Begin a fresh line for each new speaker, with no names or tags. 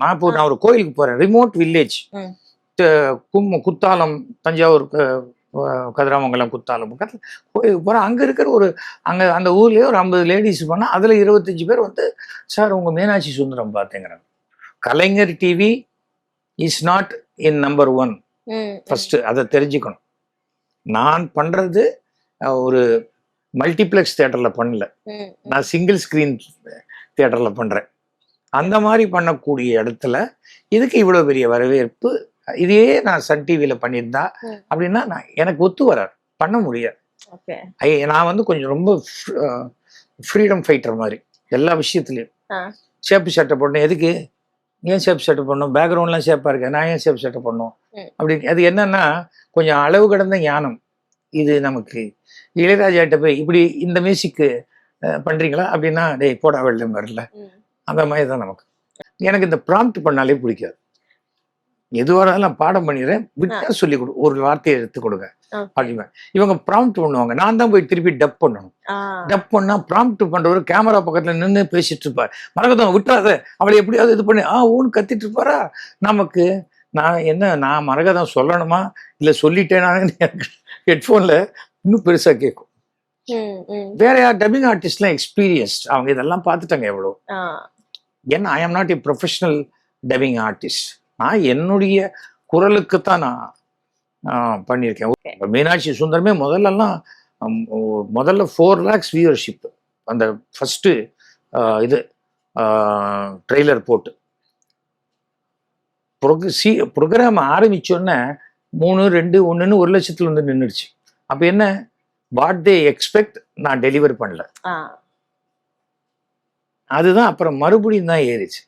நான் ஒரு கோயிலுக்கு போறேன், ரிமோட் வில்லேஜ், குத்தாலம், தஞ்சாவூர், கதிராமங்கலம், குத்தாலம் கோயிலுக்கு போகிறேன். அங்கே இருக்கிற அந்த ஊர்லேயே ஒரு 50 லேடிஸ் போனால் அதில் 25 பேர் வந்து, சார் உங்கள் மீனாட்சி சுந்தரம் பார்த்தேங்கிறாங்க. Kalaignar TV is not in number 1. First அதை தெரிஞ்சுக்கணும். நான் பண்ணுறது ஒரு மல்டிப்ளெக்ஸ் தியேட்டரில் பண்ணல, நான் சிங்கிள் ஸ்க்ரீன் தியேட்டரில் பண்ணுறேன். அந்த மாதிரி பண்ணக்கூடிய இடத்துல இதுக்கு இவ்வளோ பெரிய வரவேற்பு. இதையே நான் சன் டிவியில் பண்ணியிருந்தா அப்படின்னா எனக்கு ஒத்து வராது, பண்ண முடியாது. நான் வந்து கொஞ்சம் ரொம்ப ஃப்ரீடம் ஃபைட்டர் மாதிரி எல்லா விஷயத்துலையும். சேப்பு சட்டை போடணும், எதுக்கு, ஏன் சேப்பு சட்டை பண்ணணும், பேக்ரவுண்ட்லாம் சேப்பாக இருக்கு, நான் ஏன் சேப்பு சட்டை பண்ணணும் அப்படி. அது என்னன்னா கொஞ்சம் அளவு கடந்த ஞானம். இது நமக்கு இளையராஜாட்ட போய் இப்படி இந்த மியூசிக்கு பண்ணுறீங்களா அப்படின்னா, டேய் போடா வெள்ளம் வரல, அந்த மாதிரி தான் நமக்கு. எனக்கு இந்த ப்ராம்ப்ட் பண்ணாலே பிடிக்காது. எதுவாக நான் பாடம் பண்ணிடுறேன், விட்டா சொல்லி கொடு, ஒரு வார்த்தையை எடுத்து கொடுங்க அப்படின்னா. இவங்க ப்ராம்ப்ட் பண்ணுவாங்க, நான் தான் போய் திருப்பி டப் பண்ணணும். டப் பண்ணா ப்ராம்ப்ட் பண்றவர் கேமரா பக்கத்துல நின்று பேசிட்டு இருப்பார். மரகதம் விட்டுறாத, அவளை எப்படியாவது இது பண்ணி ஊன்னு கத்திட்டு இருப்பாரா. நமக்கு நான் மரகதம் சொல்லணுமா இல்லை சொல்லிட்டேனா ஹெட்ஃபோன்ல இன்னும் பெருசா கேட்கும். வேற யார் டப்பிங் ஆர்டிஸ்ட்லாம் எக்ஸ்பீரியன்ஸ்ட், அவங்க இதெல்லாம் பார்த்துட்டாங்க எவ்வளோ. ஏன்னா I am not a professional dubbing artist. நான் என்னுடைய குரலுக்கு தான் நான் பண்ணியிருக்கேன். மீனாட்சி சுந்தரமே முதல்ல 4 lakhs வியூவர்ஷிப் அந்த ஃபர்ஸ்ட் இது ட்ரெய்லர் போட்டு ப்ரோக்ராம் ஆரம்பிச்சோன்னே 3, 2, 1ன்னு 1 லட்சத்துல வந்து நின்றுடுச்சு. அப்போ என்ன, வாட் தே எக்ஸ்பெக்ட் நான் டெலிவர் பண்ணல. அதுதான் அப்புறம் மறுபடியும் தான் ஏறிச்சு.